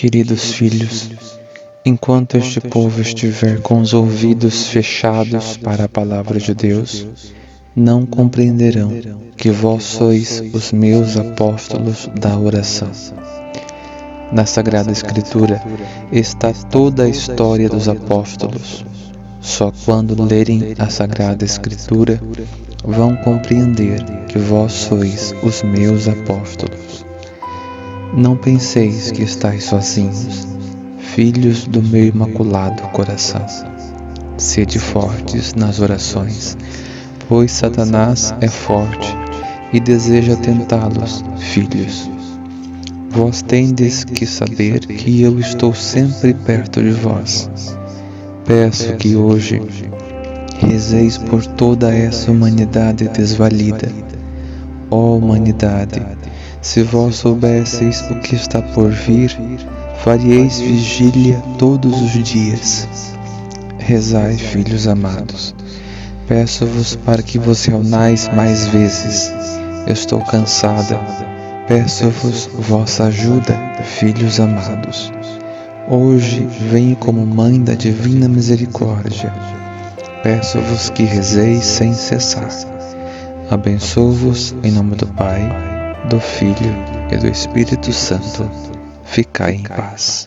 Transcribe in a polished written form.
Queridos filhos, enquanto este povo estiver com os ouvidos fechados para a palavra de Deus, não compreenderão que vós sois os meus apóstolos da oração. Na Sagrada Escritura está toda a história dos apóstolos. Só quando lerem a Sagrada Escritura vão compreender que vós sois os meus apóstolos. Não penseis que estáis sozinhos, filhos do meu imaculado coração. Sede fortes nas orações, pois Satanás é forte e deseja tentá-los, filhos. Vós tendes que saber que eu estou sempre perto de vós. Peço que hoje rezeis por toda essa humanidade desvalida. Ó humanidade, se vós soubesseis o que está por vir, faríeis vigília todos os dias. Rezai, filhos amados. Peço-vos para que vos reunais mais vezes. Estou cansada. Peço-vos vossa ajuda, filhos amados. Hoje venho como Mãe da Divina Misericórdia. Peço-vos que rezeis sem cessar. Abençoo-vos em nome do Pai, do Filho e do Espírito Santo. Ficai em paz.